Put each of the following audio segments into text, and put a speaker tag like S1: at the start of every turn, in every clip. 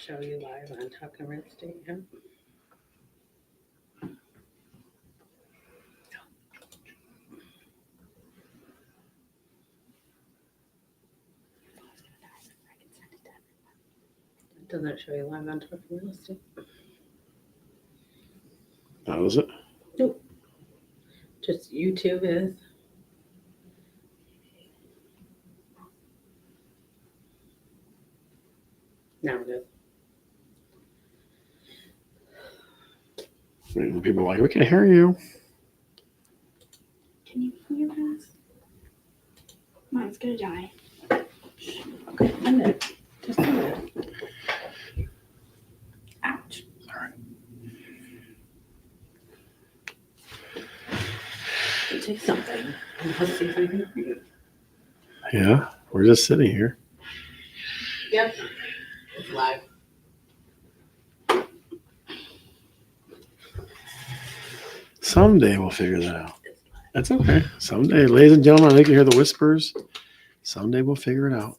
S1: show you live on Talkin Real Estate. Huh? Doesn't show you live on Talkin Real Estate.
S2: How is it?
S1: Nope. Just YouTube is. Now it is.
S2: People are like, we can hear you.
S3: Can you hear us? Mine's gonna die.
S1: Okay, end it. Just end it.
S3: Ouch.
S2: Sorry.
S1: It takes something. Let's see if we can hear you.
S2: Yeah, we're just sitting here.
S1: Yep. It's live.
S2: Someday we'll figure that out. That's okay. Someday, ladies and gentlemen, I can hear the whispers. Someday we'll figure it out.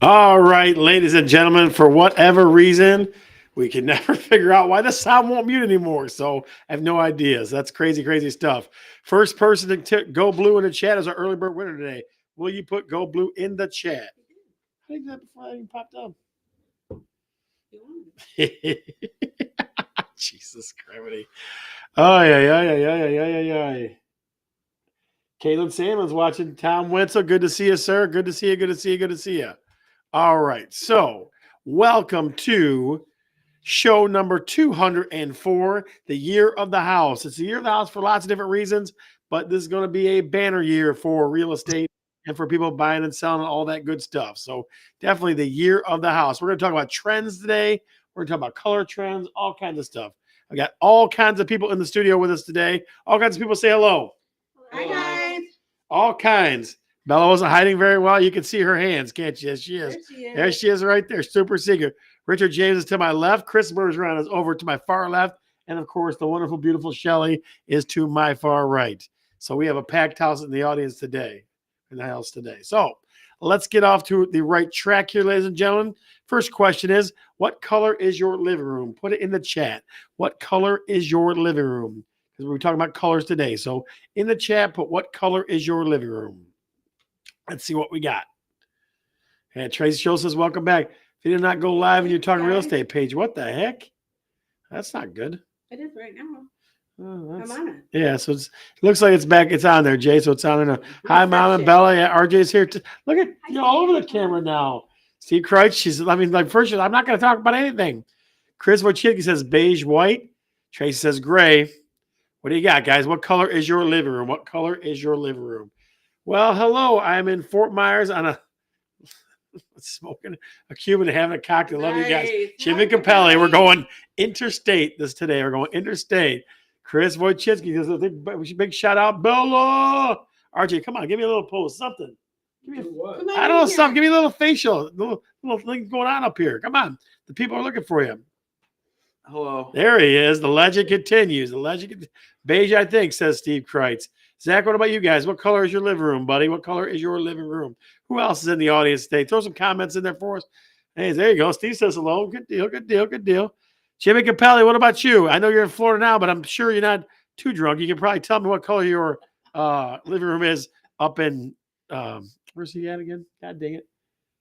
S2: All right, ladies and gentlemen, for whatever reason, we can never figure out why the sound won't mute anymore. So I have no ideas. That's crazy, crazy stuff. First person to go blue in the chat is our early bird winner today. Will you put go blue in the chat? I think that before I even popped up. Jesus Christ. Oh, yeah. Caleb Salmon's watching. Tom Wenzel, good to see you, sir. Good to see you, good to see you, good to see you. All right, so welcome to show number 204, the year of the house. It's the year of the house for lots of different reasons, but this is going to be a banner year for real estate and for people buying and selling and all that good stuff. So definitely the year of the house. We're going to talk about trends today. We're going to talk about color trends, all kinds of stuff. I got all kinds of people in the studio with us today. All kinds of people say hello.
S3: Hi, guys.
S2: All kinds. Bella wasn't hiding very well. You can see her hands, can't you? Yes, she is. There she is right there. Super secret. Richard James is to my left. Chris Bergeron is over to my far left. And, of course, the wonderful, beautiful Shelly is to my far right. So we have a packed house in the audience today, in the house today. So let's get off to the right track here, ladies and gentlemen. First question is, what color is your living room? Put it in the chat. What color is your living room? Because we're talking about colors today. So in the chat, put what color is your living room? Let's see what we got. And Tracy Show says, welcome back. If you did not go live in your Talking Real Estate page, what the heck? That's not good.
S3: It is right now.
S2: Oh,
S3: I'm on it.
S2: yeah, so it looks like it's back. It's on there, Jay. So it's on there now. Hi, Mom and Bella. Yeah, RJ's here. Look at you all over the camera now. Steve Kreitz, first, I'm not going to talk about anything. Chris Wojcicki says beige, white. Tracy says gray. What do you got, guys? What color is your living room? What color is your living room? Well, hello. I'm in Fort Myers on a smoking a Cuban and having a cocktail. Love you guys. Jimmy Capelli. We're going interstate today. We're going interstate. Chris Wojcicki says a big shout out. Bella. RJ, come on. Give me a little pose. Something. Give me I don't know. Something. Give me a little facial. Little thing going on up here. Come on. The people are looking for you.
S4: Hello.
S2: There he is. The legend continues. The legend beige, I think, says Steve Kreitz. Zach, what about you guys? What color is your living room, buddy? What color is your living room? Who else is in the audience today? Throw some comments in there for us. Hey, there you go. Steve says hello. Good deal, good deal, good deal. Jimmy Capelli, what about you? I know you're in Florida now, but I'm sure you're not too drunk. You can probably tell me what color your living room is up in where's he at again? God dang it.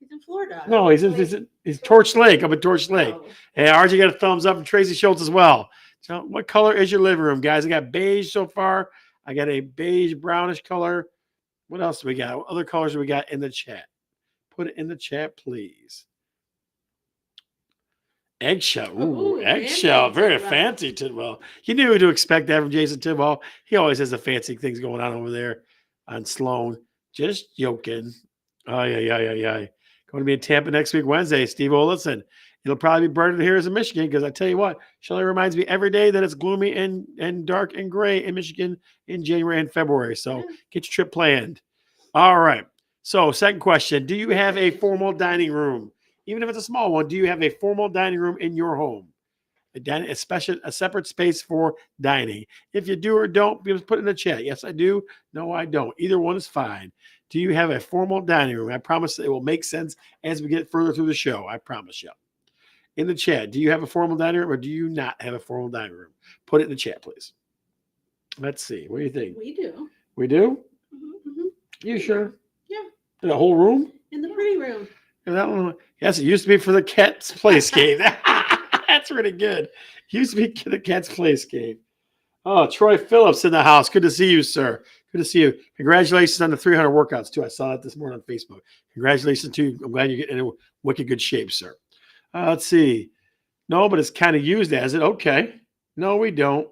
S3: He's in Florida.
S2: No, he's Torch Lake. I'm at Torch Lake.
S3: Oh.
S2: Hey, RJ got a thumbs up from Tracy Schultz as well. So what color is your living room, guys? I got beige so far. I got a beige brownish color. What else do we got? What other colors do we got in the chat? Put it in the chat, please. Eggshell.
S1: Ooh,
S2: Eggshell.
S1: fancy
S2: Very
S1: Tidwell.
S2: fancy Tidwell. You knew to expect that from Jason Tidwell. He always has the fancy things going on over there on Sloan. Just joking. Oh, yeah. Going to be in Tampa next week, Wednesday. Steve, listen, it'll probably be brighter here as in Michigan because I tell you what, Shelley reminds me every day that it's gloomy and dark and gray in Michigan in January and February. So get your trip planned. All right. So, second question. Do you have a formal dining room? Even if it's a small one, do you have a formal dining room in your home? A separate space for dining. If you do or don't, just put it in the chat. Yes, I do. No, I don't. Either one is fine. Do you have a formal dining room? I promise it will make sense as we get further through the show. I promise you. In the chat, do you have a formal dining room or do you not have a formal dining room? Put it in the chat, please. Let's see. What do you think?
S1: We do.
S2: We do?
S1: Mm-hmm.
S2: You sure?
S1: Yeah.
S2: In the whole room?
S1: In the pretty room.
S2: And that one, yes, it used to be for the cat's place game. That's really good. Used to be the cat's place game. Oh, Troy Phillips in the house. Good to see you, sir. Good to see you. Congratulations on the 300 workouts, too. I saw that this morning on Facebook. Congratulations to you. I'm glad you're getting in wicked good shape, sir. Let's see. No, but it's kind of used as it. Okay. No, we don't.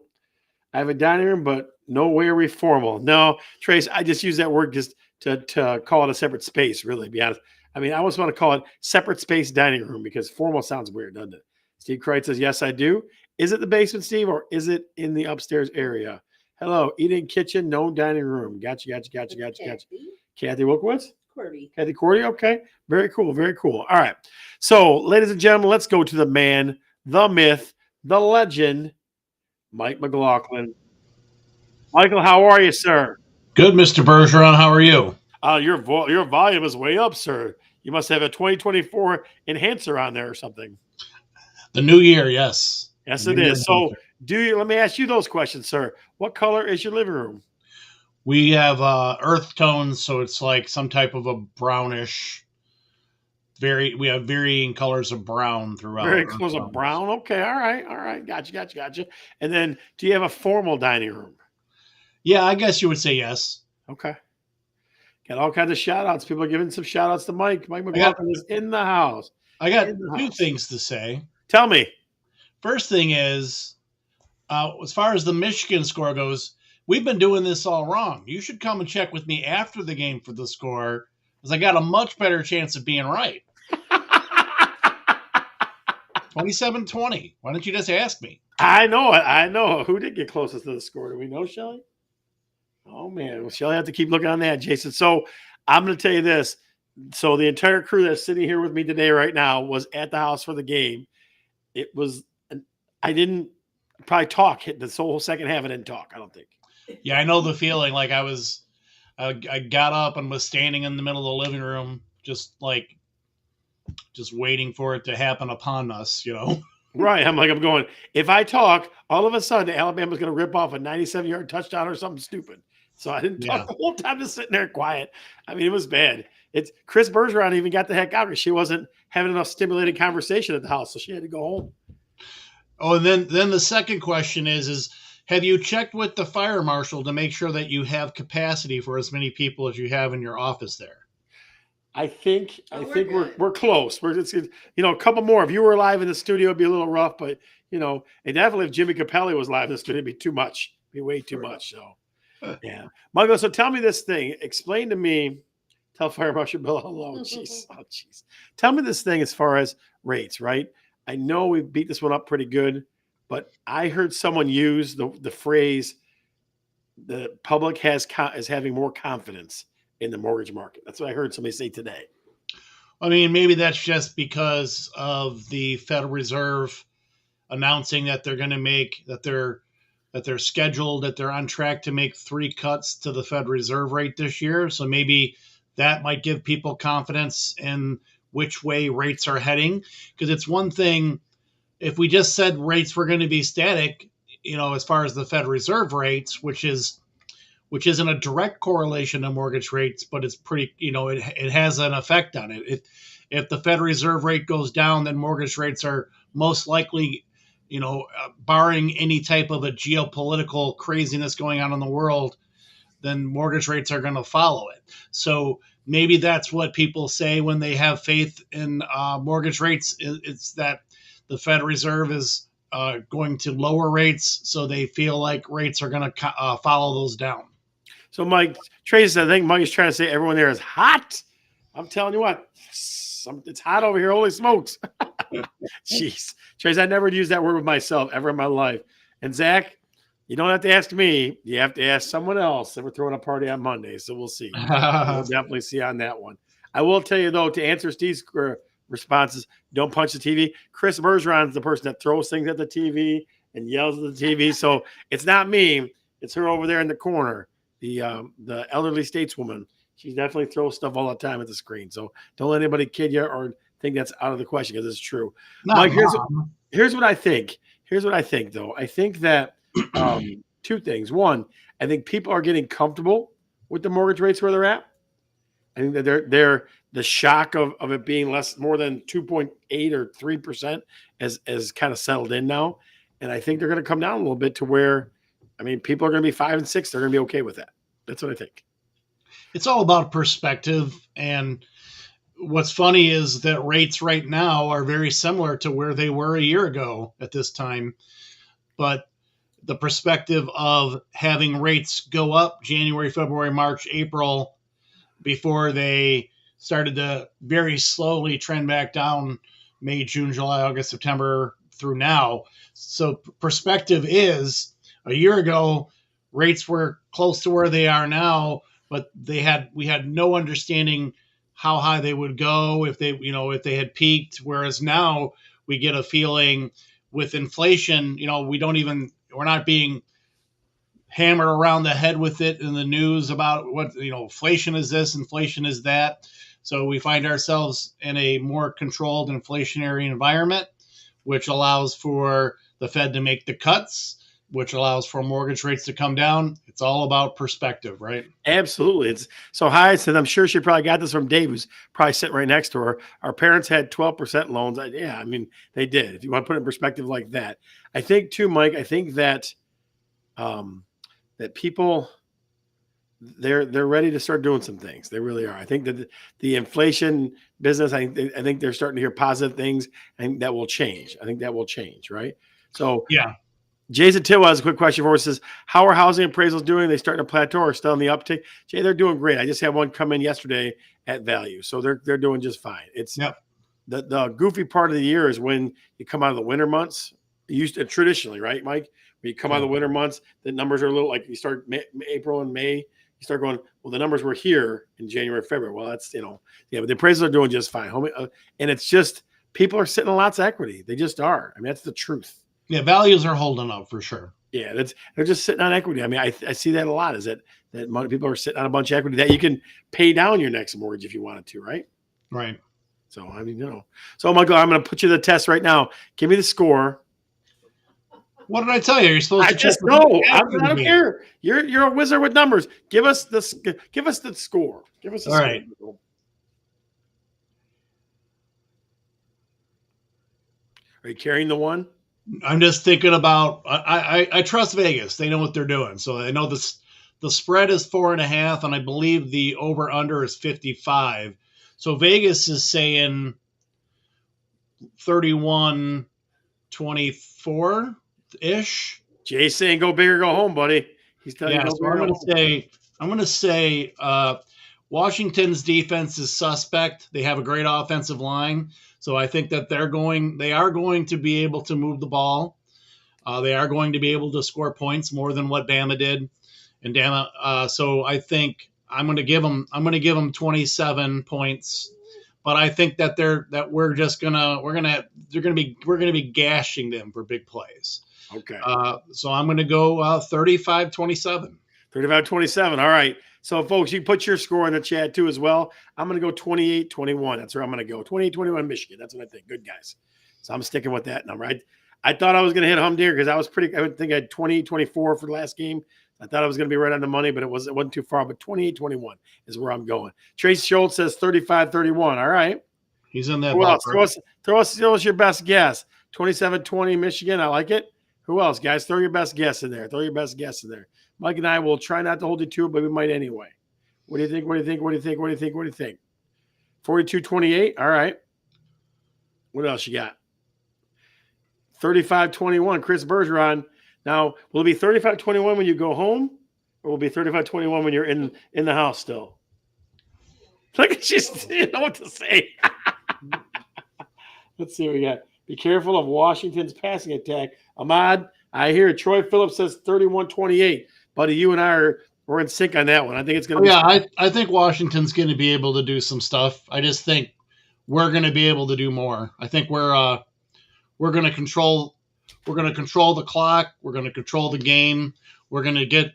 S2: I have a dining room, but nowhere we formal. No, Trace, I just use that word just to call it a separate space, really, to be honest. I mean, I always want to call it separate space dining room because formal sounds weird, doesn't it? Steve Kreitz says, yes, I do. Is it the basement, Steve, or is it in the upstairs area? Hello, eating kitchen, no dining room. Gotcha. Kathy Wilkowitz? Kathy Cordy, okay. Very cool. All right. So, ladies and gentlemen, let's go to the man, the myth, the legend, Mike McLaughlin. Michael, how are you, sir?
S5: Good, Mr. Bergeron. How are you?
S2: Your volume is way up, sir. You must have a 2024 enhancer on there or something.
S5: The new year, yes.
S2: Yes, it is. So, let me ask you those questions, sir. What color is your living room?
S5: We have earth tones, so it's like some type of a brownish. We have varying colors of brown throughout.
S2: Very close of brown. Okay, all right. Gotcha. And then, do you have a formal dining room?
S5: Yeah, I guess you would say yes.
S2: Okay. Got all kinds of shout outs. People are giving some shout outs to Mike. Mike McLaughlin is in the house.
S5: I got two things to say.
S2: Tell me.
S5: First thing is, as far as the Michigan score goes, we've been doing this all wrong. You should come and check with me after the game for the score, because I got a much better chance of being right. 27-20. Why don't you just ask me?
S2: I know. Who did get closest to the score? Do we know, Shelly? Oh, man. Well, Shelly have to keep looking on that, Jason. So I'm going to tell you this. So the entire crew that's sitting here with me today right now was at the house for the game. It was – I didn't probably talk. This whole second half I didn't talk, I don't think.
S5: Yeah, I know the feeling. Like I got up and was standing in the middle of the living room just waiting for it to happen upon us, you know?
S2: Right. I'm going, if I talk, all of a sudden Alabama's going to rip off a 97-yard touchdown or something stupid. So I didn't talk the whole time, just sitting there quiet. I mean, it was bad. It's Chris Bergeron even got the heck out because she wasn't having enough stimulating conversation at the house, so she had to go home.
S5: Oh, and then the second question is have you checked with the fire marshal to make sure that you have capacity for as many people as you have in your office there?
S2: I think we're close. We're just, a couple more. If you were live in the studio, it'd be a little rough, but and definitely if Jimmy Capelli was live in the studio, it'd be too much. It'd be way too much. So yeah. Michael, so tell me this thing. Explain to me, tell Fire Marshal Bill hello. Jeez. Oh, jeez. Tell me this thing as far as rates, right? I know we beat this one up pretty good, but I heard someone use the phrase the public is having more confidence in the mortgage market. That's what I heard somebody say today.
S5: I mean, maybe that's just because of the Federal Reserve announcing that they're going to make that they're on track to make 3 cuts to the Fed Reserve rate this year. So maybe that might give people confidence in which way rates are heading. Because it's one thing if we just said rates were going to be static, as far as the Fed Reserve rates, which isn't a direct correlation to mortgage rates, but it's pretty, it has an effect on it. If the Fed Reserve rate goes down, then mortgage rates are most likely, barring any type of a geopolitical craziness going on in the world, then mortgage rates are going to follow it. So maybe that's what people say when they have faith in mortgage rates. It's that the Fed Reserve is going to lower rates, so they feel like rates are going to follow those down.
S2: So Mike, Tracy, I think Mike is trying to say everyone there is hot. I'm telling you what, it's hot over here. Holy smokes. Jeez. Tracy, I never used that word with myself ever in my life. And Zach, you don't have to ask me. You have to ask someone else. We're throwing a party on Monday, so we'll see. We'll definitely see on that one. I will tell you, though, to answer Steve's responses, don't punch the TV. Chris Bergeron is the person that throws things at the TV and yells at the TV. So it's not me. It's her over there in the corner, the elderly stateswoman. She definitely throws stuff all the time at the screen. So don't let anybody kid you or think that's out of the question because it's true. Mike, here's what I think. Here's what I think, though. I think that two things. One, I think people are getting comfortable with the mortgage rates where they're at. I think that they're the shock of it being more than 2.8 or 3% as kind of settled in now. And I think they're going to come down a little bit to where, I mean, people are going to be 5 and 6. They're going to be okay with that. That's what I think.
S5: It's all about perspective. And what's funny is that rates right now are very similar to where they were a year ago at this time. But the perspective of having rates go up January, February, March, April, before they started to very slowly trend back down May, June, July, August, September through now. So perspective is a year ago, rates were close to where they are now, but we had no understanding how high they would go if they had peaked. Whereas now we get a feeling with inflation, we're not being hammered around the head with it in the news about what, inflation is this, inflation is that. So we find ourselves in a more controlled inflationary environment, which allows for the Fed to make the cuts, which allows for mortgage rates to come down. It's all about perspective, right?
S2: Absolutely. It's so high. And I'm sure she probably got this from Dave, who's probably sitting right next to her. Our parents had 12% loans. Yeah, I mean, they did. If you want to put it in perspective like that. I think too, Mike, I think that that people, they're ready to start doing some things. They really are. I think that the inflation business, I think they're starting to hear positive things, and that will change. I think that will change, right? So
S5: yeah.
S2: Jason Titwell has a quick question for us. Says, how are housing appraisals doing? Are they starting to plateau or still on the uptick? Jay, they're doing great. I just had one come in yesterday at value, so they're doing just fine. It's the goofy part of the year is when you come out of the winter months. Used to traditionally, right, Mike? When you come out of the winter months, the numbers are a little like you start April and May. You start going, well, the numbers were here in January, February. Well, that's but the appraisals are doing just fine. And it's just people are sitting on lots of equity. They just are. I mean, that's the truth.
S5: Yeah, values are holding up for sure.
S2: Yeah, they're just sitting on equity. I mean, I see that a lot. Is that money, people are sitting on a bunch of equity that you can pay down your next mortgage if you wanted to, right?
S5: Right.
S2: So I mean, So Michael, I'm going to put you to the test right now. Give me the score.
S5: What did I tell you? You're supposed to
S2: just know. I don't care. You're a wizard with numbers. Give us the score. Give us the score.
S5: All right.
S2: Are you carrying the one?
S5: I'm just thinking about. I trust Vegas. They know what they're doing. So I know the spread is 4.5, and I believe the over under is 55. So Vegas is saying 31-24 ish.
S2: Jay's saying go big or go home, buddy. He's telling you go
S5: so I'm going to say Washington's defense is suspect. They have a great offensive line. So I think that they are going to be able to move the ball. They are going to be able to score points more than what Bama did. And so I think I'm going to give them 27 points. But I think that we're going to be gashing them for big plays.
S2: Okay.
S5: So I'm going to go 35-27.
S2: 35-27. All right. So, folks, you put your score in the chat, too, as well. I'm going to go 28-21. That's where I'm going to go. 28-21 Michigan. That's what I think. Good guys. So I'm sticking with that number. I thought I was going to hit Humdinger because I think I had 28-24 for the last game. I thought I was going to be right on the money, but it wasn't too far. But 28-21 is where I'm going. Trace Schultz says 35-31. All right.
S5: He's in that.
S2: Who else? Throw us your best guess. 27-20 Michigan. I like it. Who else, guys? Throw your best guess in there. Mike and I will try not to hold you to it, but we might anyway. What do you think? 42-28. All right. What else you got? 35-21. Chris Bergeron. Now, will it be 35-21 when you go home, or will it be 35-21 when you're in the house still? Look at you, you know what to say. Let's see what we got. Be careful of Washington's passing attack. Ahmad, I hear Troy Phillips says 31-28. Buddy, you and I we're in sync on that one. I think it's going to be.
S5: Yeah, I think Washington's going to be able to do some stuff. I just think we're going to be able to do more. I think we're going to control the clock. We're going to control the game. We're going to get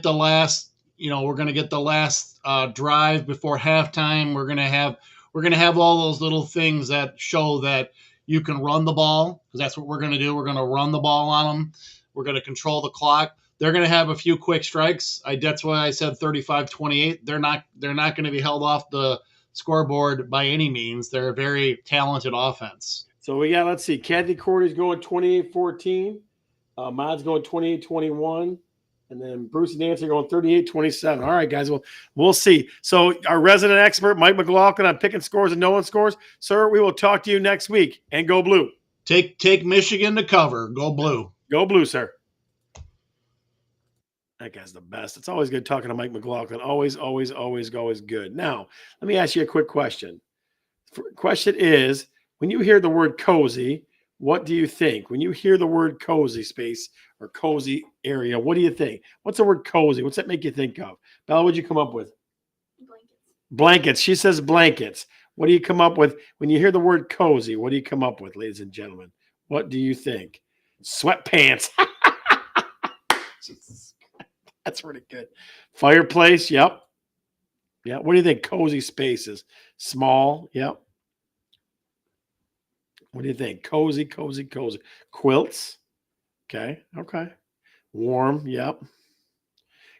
S5: the last drive before halftime. We're going to have all those little things that show that you can run the ball, because that's what we're going to do. We're going to run the ball on them. We're going to control the clock. They're going to have a few quick strikes. That's why I said 35-28. They're not going to be held off the scoreboard by any means. They're a very talented offense.
S2: So we got, let's see, Kathy Cordy's going 28-14. Mod's going 28-21. And then Bruce and Nancy are going 38-27. All right, guys, we'll see. So our resident expert, Mike McLaughlin, on picking scores and knowing scores. Sir, we will talk to you next week. And go blue.
S5: Take Michigan to cover. Go blue.
S2: Go blue, sir. That guy's the best. It's always good talking to Mike McLaughlin. Always good. Now, let me ask you a quick question. Question is, when you hear the word cozy, what do you think? When you hear the word cozy space or cozy area, what do you think? What's the word cozy? What's that make you think of? Bella, what'd you come up with? Blankets. She says blankets. What do you come up with when you hear the word cozy? What do you come up with, ladies and gentlemen? What do you think? Sweatpants. Jesus. That's pretty good. Fireplace. Yep. Yeah. What do you think? Cozy spaces. Small. Yep. What do you think? Cozy. Quilts. Okay. Warm. Yep.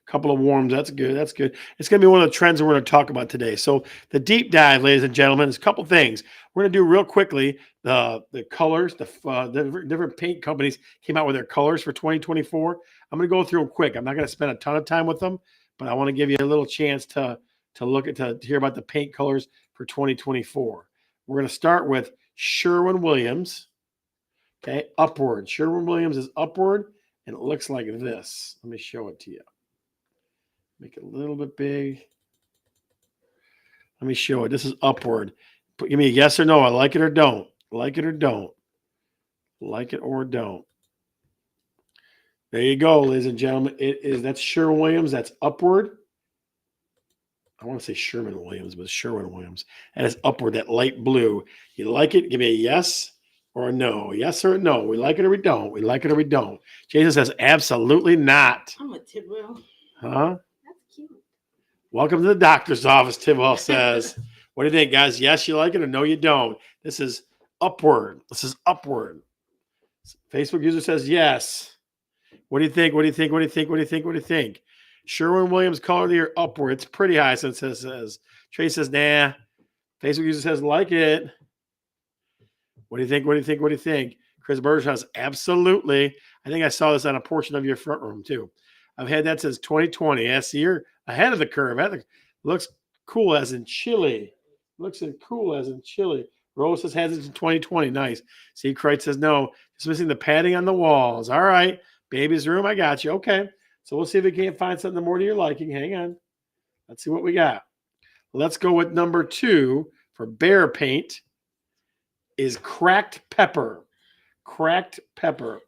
S2: Couple of warms. That's good. It's going to be one of the trends that we're going to talk about today. So the deep dive, ladies and gentlemen, is a couple things. We're going to do real quickly the colors. The different paint companies came out with their colors for 2024. I'm going to go through them quick. I'm not going to spend a ton of time with them, but I want to give you a little chance to hear about the paint colors for 2024. We're going to start with Sherwin-Williams. Okay, upward. Sherwin-Williams is upward, and it looks like this. Let me show it to you. Make it a little bit big. Let me show it. This is upward. Give me a yes or no. I like it or don't. Like it or don't. Like it or don't. There you go, ladies and gentlemen. That's Sherwin-Williams. That's upward. I want to say Sherman-Williams, but Sherwin-Williams. That is upward, that light blue. You like it? Give me a yes or a no. Yes or a no. We like it or we don't. We like it or we don't. Jason says absolutely not.
S1: I'm a Tidwell.
S2: Huh?
S1: That's cute.
S2: Welcome to the doctor's office, Tidwell says. What do you think, guys? Yes, you like it or no, you don't? This is upward. Facebook user says yes. What do you think? Sherwin-Williams color of the year upward. It's pretty high, since it says. Trey says, nah. Facebook user says, like it. What do you think? Chris Bergeron says, absolutely. I think I saw this on a portion of your front room, too. I've had that since 2020. Yes, you're ahead of the curve. Looks cool as in chili. Rose says, has it in 2020. Nice. See, Kreitz says, no. Just missing the padding on the walls. All right. Baby's room. I got you. Okay. So we'll see if we can't find something more to your liking. Hang on. Let's see what we got. Let's go with number 2 for bear paint is cracked pepper. Did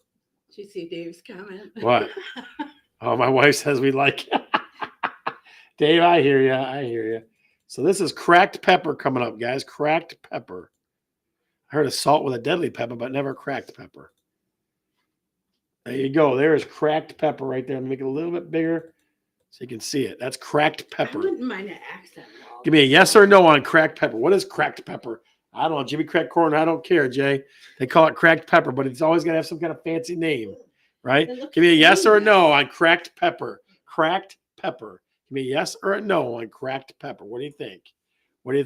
S1: you see Dave's comment?
S2: What? Oh, my wife says we like it. Dave, I hear you. So this is cracked pepper coming up, guys. Cracked pepper. I heard of salt with a deadly pepper, but never cracked pepper. There you go. There's cracked pepper right there. Let me make it a little bit bigger so you can see it. That's cracked pepper.
S1: I wouldn't mind an accent.
S2: Give me a yes or no on cracked pepper. What is cracked pepper? I don't know. Jimmy Crack Corn, I don't care, Jay. They call it cracked pepper, but it's always got to have some kind of fancy name, right? Give me a yes or a no on cracked pepper. Cracked pepper. Give me a yes or a no on cracked pepper. What do you think? What do you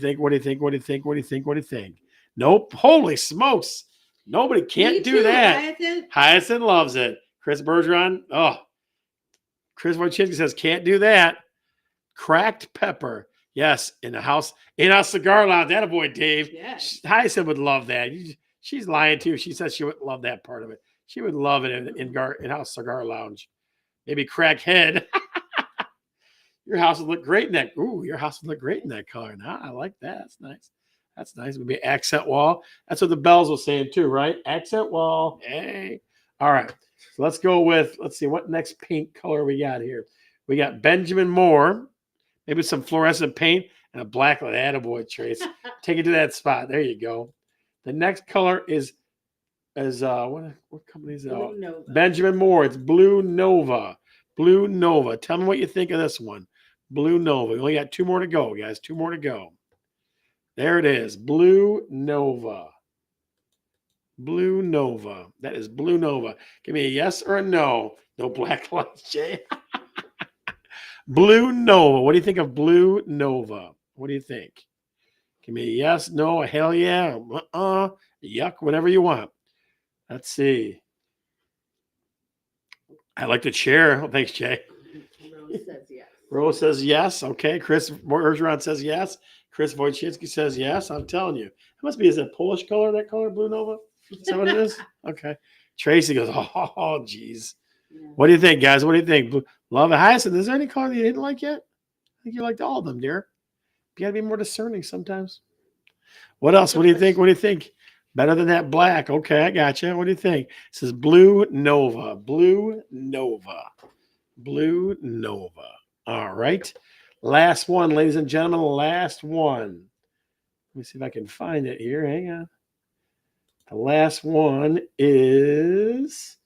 S2: think? Nope. Holy smokes. Nobody can't do that. Hyacinth loves it. Chris Bergeron. Oh. Chris Wojcinski says, can't do that. Cracked pepper. Yes, in a cigar lounge. That boy, Dave.
S1: Yes.
S2: Hyacinth would love that. She's lying too. She says she would love that part of it. She would love it in house cigar lounge. Maybe crackhead. Your house would look great in that. Ooh, your house would look great in that color. Nah, I like that. That's nice. That's nice. Maybe accent wall. That's what the bells were saying too, right? Accent wall. Hey. All right. So let's go with, let's see, what next paint color we got here? We got Benjamin Moore. Maybe some fluorescent paint and a black light. Attaboy, Trace. Take it to that spot. There you go. The next color is what company is it?
S1: Blue Nova.
S2: Benjamin Moore. It's Blue Nova. Blue Nova. Tell me what you think of this one. Blue Nova. We only got 2 more to go, guys. 2 more to go. There it is. Blue Nova. Blue Nova. That is Blue Nova. Give me a yes or a no. No black lights, Jay. Blue Nova. What do you think of Blue Nova? What do you think? Give me a yes, no, a hell yeah, yuck, whatever you want. Let's see. I like the chair. Oh, thanks, Jay.
S1: Rose says yes.
S2: Rose says yes. Okay. Chris Bergeron says yes. Chris Wojcicki says yes. I'm telling you. It must be, is it Polish color, that color, Blue Nova? Is that what it is? Okay. Tracy goes, oh, geez.
S1: Yeah.
S2: What do you think, guys? What do you think? Love it. Hyacinth, is there any color that you didn't like yet? I think you liked all of them, dear. You got to be more discerning sometimes. What else? What do you think? What do you think? Better than that black. Okay, I got you. What do you think? It says Blue Nova. Blue Nova. Blue Nova. All right. Last one, ladies and gentlemen. Last one. Let me see if I can find it here. Hang on. The last one is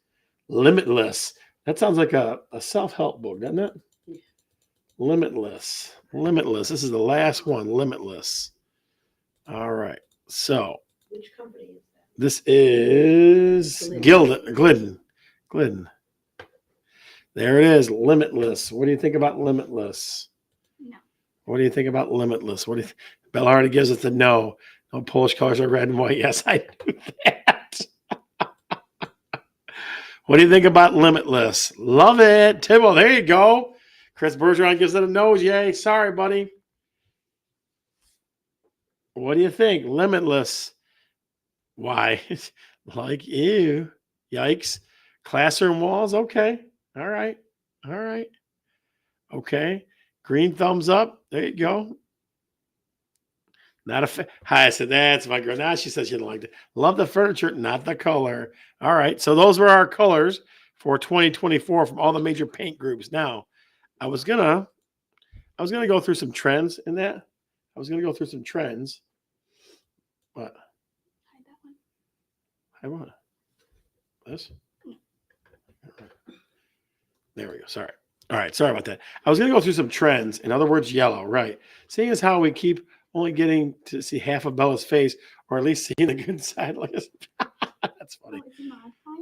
S2: Limitless. That sounds like a self-help book, doesn't it?
S1: Yeah.
S2: Limitless. Limitless. This is the last one. Limitless. All right. So
S1: Which company is that?
S2: this is Glidden. There it is. Limitless. What do you think about Limitless?
S3: No.
S2: What do you think about Limitless? What do you Bella already gives us the no. No Polish colors are red and white. Yes, I knew that. What do you think about Limitless? Love it. Tibble, there you go. Chris Bergeron gives it a nose. Yay. Sorry, buddy. What do you think? Limitless. Why? Like, ew. Yikes. Classroom walls. Okay. All right. All right. Okay. Green thumbs up. There you go. Not a Hi, I said, that's my girl. Now she says she didn't like it. Love the furniture, not the color. All right. So those were our colors for 2024 from all the major paint groups. Now, I was gonna go through some trends in that. I was gonna go through some trends. What?
S3: Hide that one.
S2: I want this. There we go. Sorry. All right. Sorry about that. I was going to go through some trends. In other words, yellow. Right. Seeing as how we keep only getting to see half of Bella's face, or at least seeing the good side. Like that's funny.
S3: Oh, it's a mod. Hi,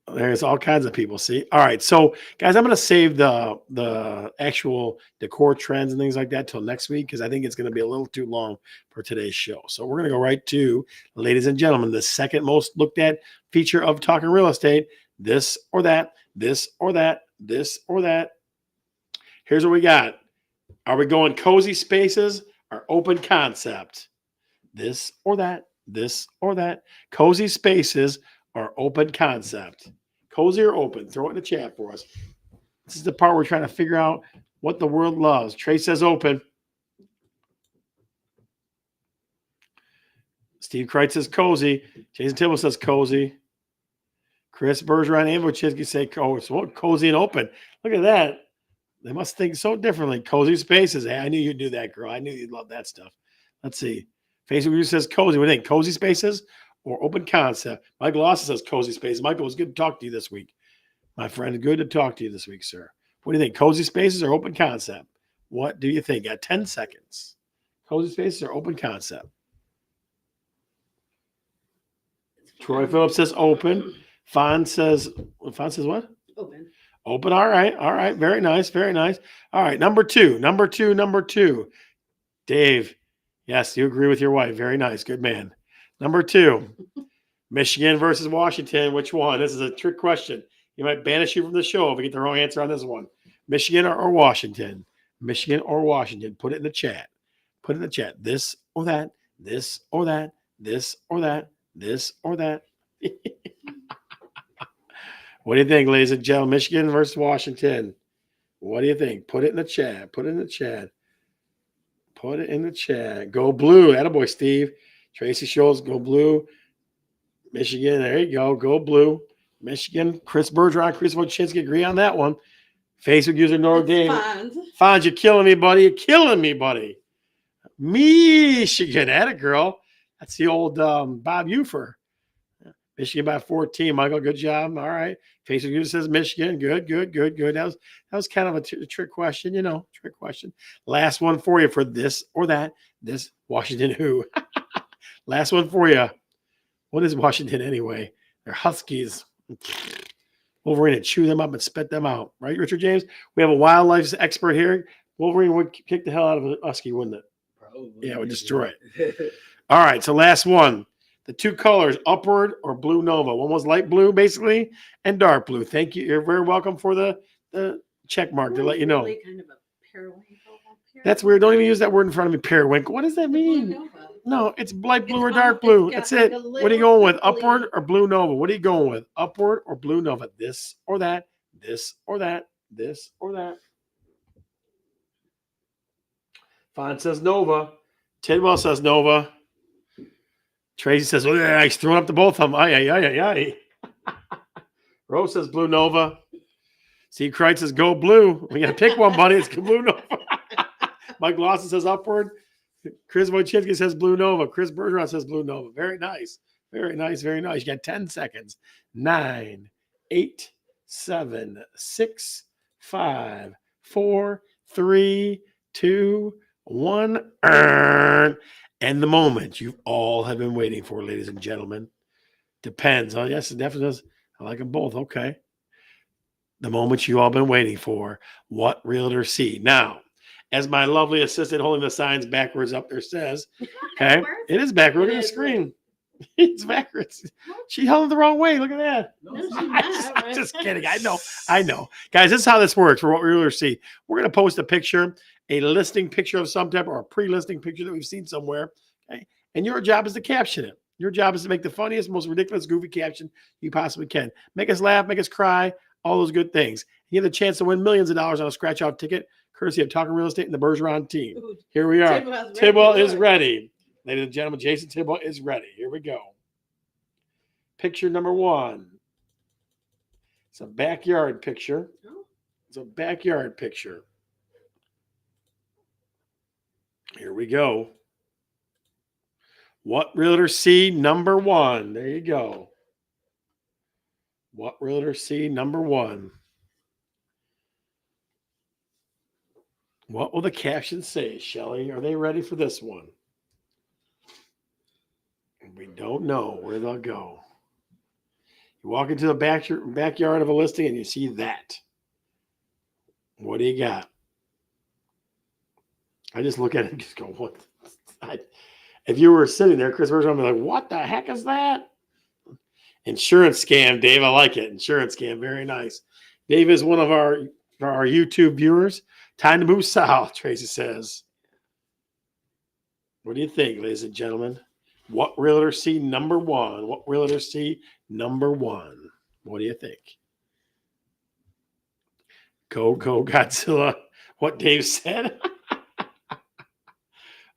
S3: mod.
S2: There's all kinds of people. See. All right. So, guys, I'm going to save the actual decor trends and things like that till next week because I think it's going to be a little too long for today's show. So we're going to go right to, ladies and gentlemen, the second most looked at feature of Talking Real Estate. This or that. This or that. This or that. Here's what we got. Are we going cozy spaces or open concept? This or that. This or that. Cozy spaces or open concept. Cozy or open? Throw it in the chat for us. This is the part we're trying to figure out what the world loves. Trey says open. Steve Kreitz says cozy. Jason Tibble says cozy. Chris Bergeron and Wojcicki say cozy and open. Look at that. They must think so differently. Cozy spaces. Hey, I knew you'd do that, girl. I knew you'd love that stuff. Let's see. Facebook says cozy. What do you think? Cozy spaces or open concept? Michael Lawson says cozy spaces. Michael, it was good to talk to you this week. My friend, good to talk to you this week, sir. What do you think? Cozy spaces or open concept? What do you think? Got 10 seconds. Cozy spaces or open concept? Troy Phillips says open. Fawn says what?
S1: Open.
S2: Open. All right. All right. Very nice. Very nice. All right. Number two. Dave. Yes, you agree with your wife. Very nice. Good man. Number 2. Michigan versus Washington. Which one? This is a trick question. You might banish you from the show if you get the wrong answer on this one. Michigan or Washington? Michigan or Washington? Put it in the chat. Put it in the chat. This or that. This or that. This or that. this or that. What do you think, ladies and gentlemen? Michigan versus Washington. What do you think? Put it in the chat. Put it in the chat. Put it in the chat. Go blue. Attaboy, Steve. Tracy Scholes, go blue. Michigan, there you go. Go blue. Michigan. Chris Bergeron, Chris Wojcinski agree on that one. Facebook user Notre Dame. Fonz, you're killing me, buddy. You're killing me, buddy. Michigan. Atta girl. That's the old Bob Ufer. Michigan by 14. Michael, good job. All right. Facebook user says Michigan. Good. That was kind of a trick question, trick question. Last one for you for this or that. This Washington who? Last one for you. What is Washington anyway? They're Huskies. Wolverine would chew them up and spit them out. Right, Richard James? We have a wildlife expert here. Wolverine would kick the hell out of a husky, wouldn't it?
S4: Probably.
S2: Yeah, it would destroy it. All right, so last one. The two colors, upward or blue nova. One was light blue, basically, and dark blue. Thank you. You're very welcome for the check mark to let you know.
S1: Really kind of a periwinkle.
S2: That's weird. Don't even use that word in front of me, periwinkle. What does that mean? No, it's light blue or dark blue. That's it. What are you going with? Upward or blue nova? What are you going with? Upward or blue nova? This or that? This or that? This or that? Font says Nova. Tidwell says Nova. Tracy says, well, yeah, he's throwing up to both of them. Aye. Rose says Blue Nova. See, Kreitz says go blue. We got to pick one, buddy. It's Blue Nova. Mike Lawson says upward. Chris Wojcinski says Blue Nova. Chris Bergeron says Blue Nova. Very nice. Very nice. You got 10 seconds. 9, 8, 7, 6, 5, 4, 3, 2, 1. And the moment you all have been waiting for, ladies and gentlemen. Depends. Oh, yes, it definitely does. I like them both. Okay. The moment you all been waiting for. What realtor see? Now, as my lovely assistant holding the signs backwards up there says, okay, it is backwards. Look at the screen. It's backwards. She held it the wrong way. Look at that. I'm just kidding. I know. Guys, this is how this works for what realtors see. We're going to post a picture, a listing picture of some type or a pre-listing picture that we've seen somewhere. Okay. And your job is to caption it. Your job is to make the funniest, most ridiculous, goofy caption you possibly can. Make us laugh, make us cry, all those good things. You have the chance to win millions of dollars on a scratch-out ticket, courtesy of Talkin Real Estate and the Bergeron team. Here we are. Tidwell is ready. Ladies and gentlemen, Jason Tidwell is ready. Here we go. Picture number 1. It's a backyard picture. It's a backyard picture. Here we go. What realtor see number 1? There you go. What realtor see number 1? What will the caption say, Shelley? Are they ready for this one? We don't know where they'll go. You walk into the backyard of a listing and you see that. What do you got? I just look at it and just go, what? If you were sitting there, Chris Bergeron would be like, what the heck is that? Insurance scam, Dave. I like it. Insurance scam. Very nice. Dave is one of our YouTube viewers. Time to move south, Tracy says. What do you think, ladies and gentlemen? What realtor see number 1? What realtor see number 1? What do you think? Go Godzilla. What Dave said.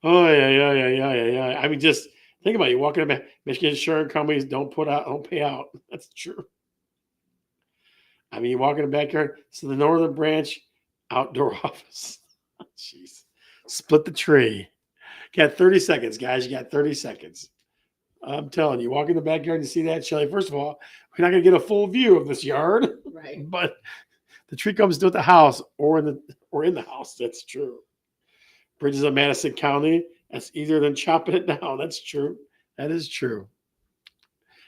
S2: Oh yeah. I mean, just think about it. You walk in Michigan insurance companies don't pay out. That's true. I mean, you walk in the backyard. So the Northern Branch outdoor office. Jeez. Split the tree. You got 30 seconds, guys. You got 30 seconds. I'm telling you, walk in the backyard and see that, Shelley. First of all, we're not going to get a full view of this yard.
S1: Right.
S2: But the tree comes to the house or in the house. That's true. Bridges of Madison County. That's easier than chopping it down. That's true. That is true.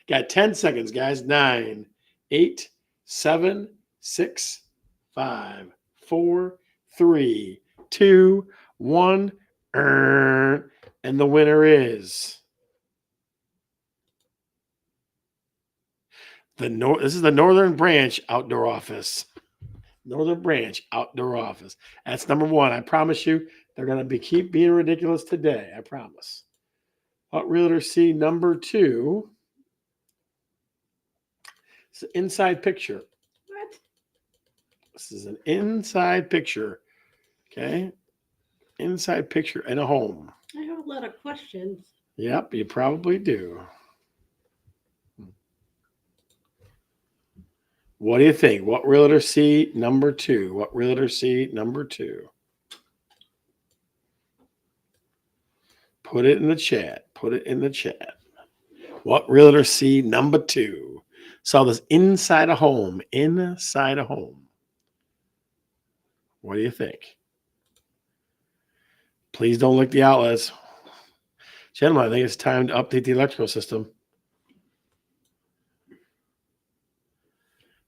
S2: Got 10 seconds, guys. 9, 8, 7, 6, 5, 4, 3, 2, 1. And the winner is this is the Northern Branch Outdoor Office. Northern Branch Outdoor Office. That's number 1. I promise you, they're going to keep being ridiculous today. I promise. What realtor see number 2? It's an inside picture.
S1: What?
S2: This is an inside picture. Okay. Inside picture in a home.
S1: I have a lot of questions.
S2: Yep, you probably do. What do you think? What realtor see number 2? What realtor see number 2? Put it in the chat. Put it in the chat. What realtor see number 2? Saw this inside a home. Inside a home. What do you think? Please don't lick the outlets. Gentlemen, I think it's time to update the electrical system.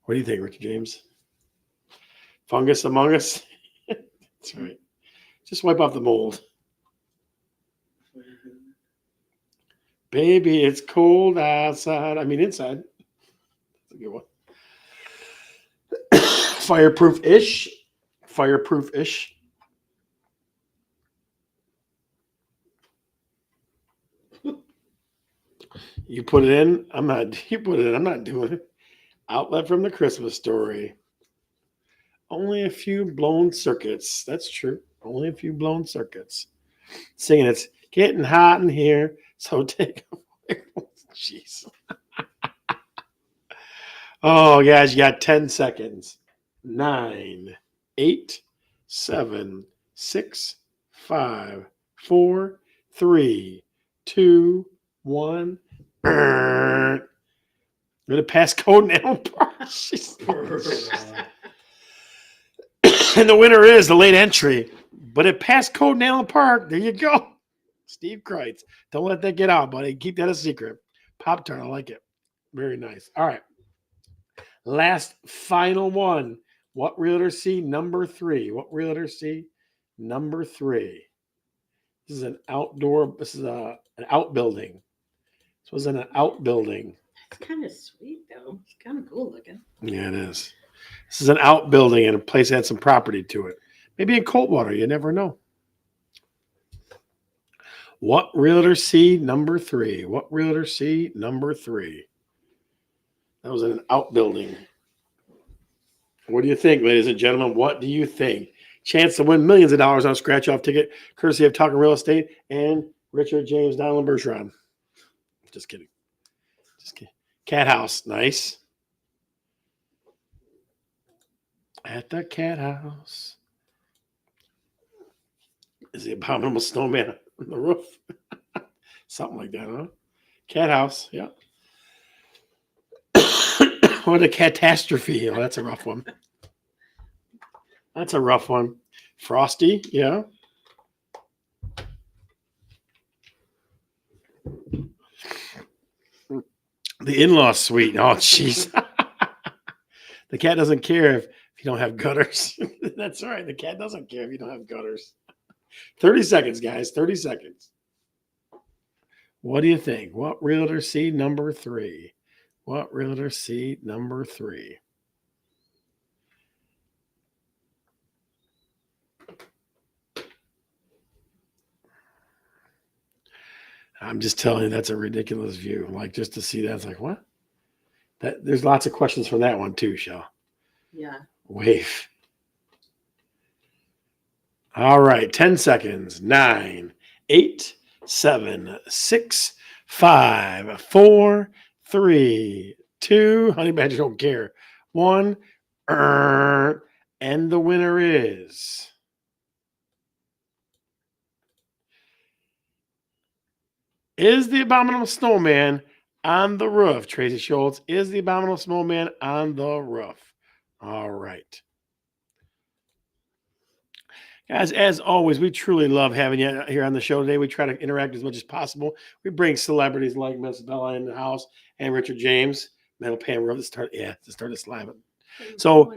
S2: What do you think, Richard James? Fungus among us? That's right. Just wipe off the mold. Baby, it's cold outside. I mean, inside. That's a good one. Fireproof-ish. Fireproof-ish. You put it in. I'm not. You put it in. I'm not doing it. Outlet from the Christmas Story. Only a few blown circuits. That's true. Only a few blown circuits. Singing it's getting hot in here, so take a jeez. Oh, guys, you got 10 seconds. 9, 8, 7, 6, 5, 4, 3, 2, 1. I'm gonna pass code now. And the winner is the late entry. But it passed code Allen Park. There you go. Steve Kreitz. Don't let that get out, buddy. Keep that a secret. Pop-Tart, I like it. Very nice. All right. Last final one. What realtor see number 3? What realtor see number 3? This is an outdoor, this is an outbuilding. This was in an outbuilding.
S1: It's kind of sweet, though. It's kind of cool looking.
S2: Yeah, it is. This is an outbuilding and a place that had some property to it. Maybe in Coldwater. You never know. What realtor see number 3? What realtor see number 3? That was in an outbuilding. What do you think, ladies and gentlemen? What do you think? Chance to win millions of dollars on a scratch-off ticket, courtesy of Talkin Real Estate and Richard James Donald Bergeron. Just kidding. Just kidding. Cat House. Nice. At the Cat House. Is the abominable snowman on the roof? Something like that, huh? Cat House. Yeah. What a catastrophe. Oh, that's a rough one. That's a rough one. Frosty, yeah. The in-law suite. Oh, jeez. The cat doesn't care if you don't have gutters. That's right. The cat doesn't care if you don't have gutters. 30 seconds, guys. 30 seconds. What do you think? What realtor see number 3? What realtor see number 3? I'm just telling you, that's a ridiculous view. Like, just to see that, it's like, what? There's lots of questions from that one too, Shell.
S1: Yeah.
S2: Wave. All right, 10 seconds. 9, 8, 7, 6, 5, 4, 3, 2. Honey Badger don't care. 1. And the winner is the Abominable Snowman on the roof. Tracy Schultz is the Abominable Snowman on the roof. All right. Guys, as always, we truly love having you here on the show today. We try to interact as much as possible. We bring celebrities like Miss Bella in the house and Richard James. Metal Pan Roof to start this live. So,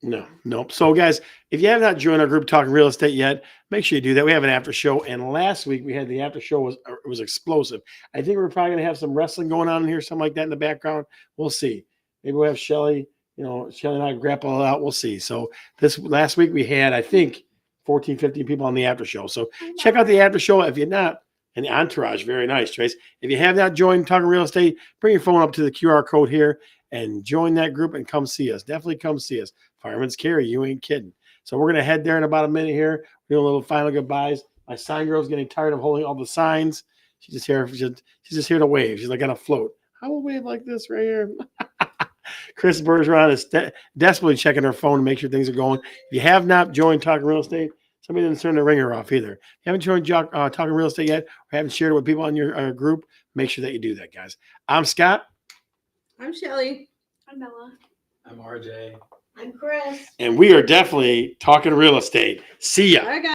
S2: no. So, guys, if you have not joined our group Talking Real Estate yet, make sure you do that. We have an after show, and last week we had the after show was explosive. I think we're probably going to have some wrestling going on in here, something like that in the background. We'll see. Maybe we'll have Shelly. Shelly and I grapple it out. We'll see. So this last week we had, I think, 14, 15 people on the after show. So check out the after show. If you're not, and the entourage. Very nice, Trace. If you have not joined Talking Real Estate, bring your phone up to the QR code here and join that group and come see us. Definitely come see us. Fireman's Carry, you ain't kidding. So we're going to head there in about a minute here. We're doing a little final goodbyes. My sign girl's getting tired of holding all the signs. She's just here to wave. She's like on a float. I will wave like this right here. Chris Bergeron is desperately checking her phone to make sure things are going. If you have not joined Talking Real Estate, somebody didn't turn the ringer off either. If you haven't joined Talking Real Estate yet, or haven't shared it with people on your group, make sure that you do that, guys. I'm Scott.
S1: I'm Shelly.
S3: I'm Bella.
S4: I'm RJ.
S1: I'm Chris.
S2: And we are definitely talking real estate. See ya.
S1: Bye, guys.